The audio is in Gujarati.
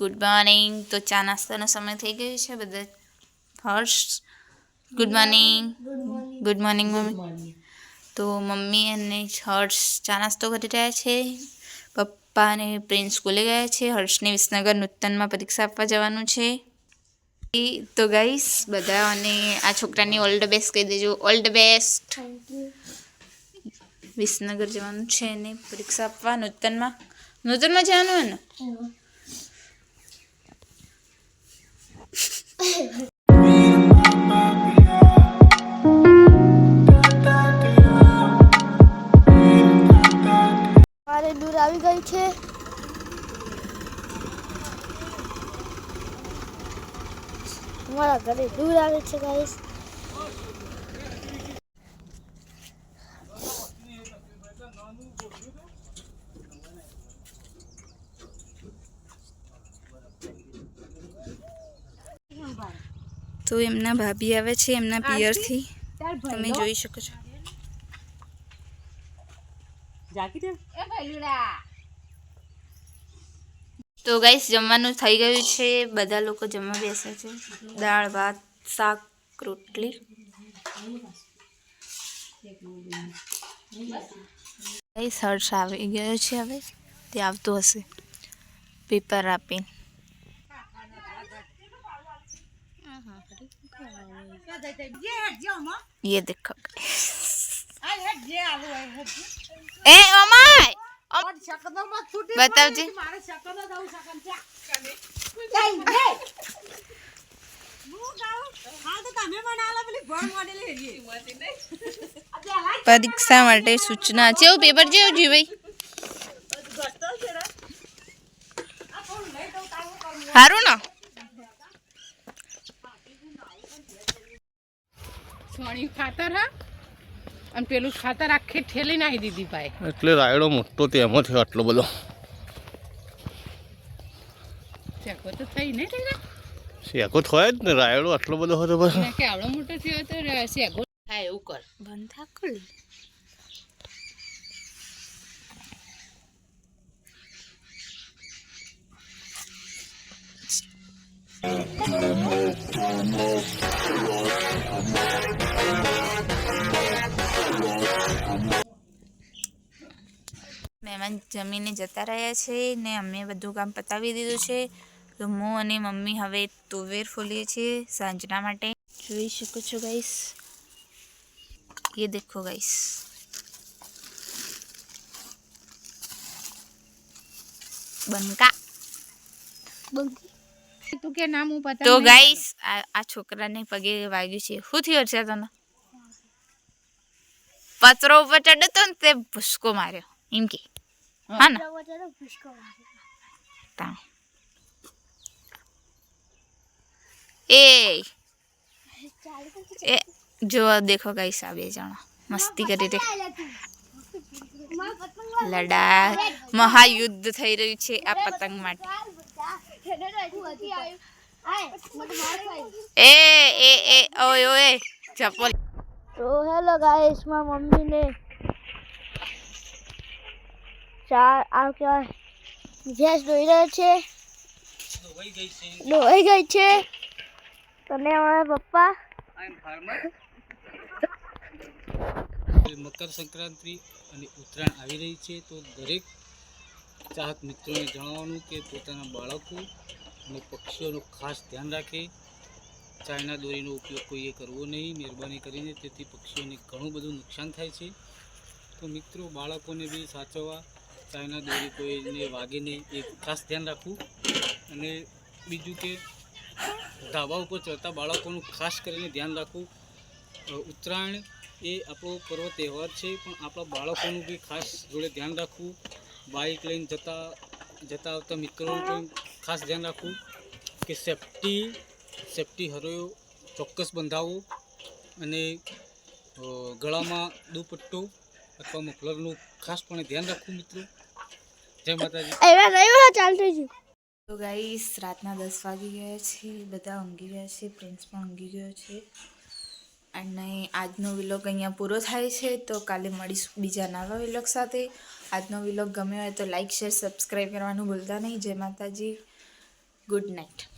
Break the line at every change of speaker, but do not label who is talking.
Good morning. તો ચા નાસ્તાનો સમય થઈ ગયો છે. બધા Harsh good morning. Good morning mummy. તો મમ્મી અને હર્ષ ચા નાસ્તો કરી રહ્યા છે. પપ્પા અને પ્રિન્સ સ્કૂલે ગયા છે. હર્ષને વિસનગર નૂતનમાં પરીક્ષા આપવા જવાનું છે. તો ગાઈસ બધા અને આ છોકરાની ઓલ ધ બેસ્ટ કહી દેજો. All the best. વિસનગર જવાનું છે અને પરીક્ષા આપવા નૂતનમાં જવાનું હોય ને.
મારે દૂર આવી ગઈ છે. મારા ઘરે દૂર આવે છે ગાઈસ.
તો એમના ભાભી આવે છે એમના પિયરથી, તમે જોઈ શકો છો. તો ગાઈસ જમવાનું થઈ ગયું છે. બધા લોકો જમવા બેસે છે. દાળ ભાત શાક રોટલી. ગાઈસ હર્ષ આવી ગયો છે. હવે તે આવતો હશે પેપર આપીને. ये देखो ए ओमाय बताओ जी. પરીક્ષા માટે સૂચના છે. એવું પેપર જેવું જી ભાઈ સારું ને.
સોણી ખાતર હા અને પેલું ખાતર આખી ઠેલી નાખી દીધી ભાઈ.
એટલે રાયડો મોટો તેમાં થયો આટલો બધો.
શેકો તો થઈ નહીં થઈ
શેકો થયો જ ને. રાયડો આટલો બધો હતો પછી
કે આવડો મોટો થયો તો શેકો થાય એવું કર.
બંધ થા કરી. મહેમાન જમીને જતા રહ્યા છે ને અમે બધું કામ પતાવી દીધું છે. તો હું અને મમ્મી હવે તુવેર ફોલીએ છીએ સાંજના માટે. જોઈ શકો છો ગાઈસ. ये देखो गाइस. બંકા
તું કે નામ હું પતા.
તો ગાઈસ આ છોકરાને પગે વાગ્યું છે. શું થયું છે તને? પથરો ઉપર ચડ્યો તો ને તે ભૂસકો માર્યો એમ કે. હા ને એ જો દેખો ગાઈસ આ બે જણા મસ્તી કરી રહી. લડા મહાયુદ્ધ થઈ રહ્યું છે આ પતંગ માટે. એ એ એ ઓય ઓય ચપ્પલ.
તો હેલો ગાઈસ, મારા મમ્મીને ચા આ કહેવાય ગેસ ધોઈ રહ્યો છે. ધોઈ ગઈ છે. અને અમારા પપ્પા
મકર સંક્રાંતિ અને ઉત્તરાયણ આવી રહી છે. તો દરેક ચાહક મિત્રોને જણાવવાનું કે પોતાના બાળકો અને પક્ષીઓનું ખાસ ધ્યાન રાખે. ચાઇના દોરીનો ઉપયોગ કોઈએ કરવો નહીં મહેરબાની કરીને. તેથી પક્ષીઓને ઘણું બધું નુકસાન થાય છે. તો મિત્રો બાળકોને બી સાચવવા. ચાઇના દોરી કોઈને વાગે નહીં એ ખાસ ધ્યાન રાખવું. અને બીજું કે ધાબા ઉપર ચડતા બાળકોનું ખાસ કરીને ધ્યાન રાખવું. ઉત્તરાયણ એ આપણો પર્વ તહેવાર છે પણ આપણા બાળકોનું બી ખાસ જોડે ધ્યાન રાખવું. બાઇક લઈને જતા આવતા મિત્રોનું પણ ખાસ ધ્યાન રાખવું કે સેફ્ટી હરોયો ચોક્કસ બંધાવવો. અને ગળામાં દુપટ્ટો અથવા મફલરનું ખાસપણે ધ્યાન રાખવું મિત્રો. જય માતાજી.
ચાલતું છે.
તો ગાઈસ રાતના 10 વાગી ગયા છે. બધા ઊંઘી ગયા છે. પ્રિન્સ પણ ઊંઘી ગયો છે. અને આજનો વિલોગ અહીંયા પૂરો થાય છે. તો કાલે મળીશું બીજા નવા વિલોગ સાથે. આજનો વિલોગ ગમ્યો હોય તો લાઈક શેર સબસ્ક્રાઈબ કરવાનું ભૂલતા નહીં. જય માતાજી. Good night.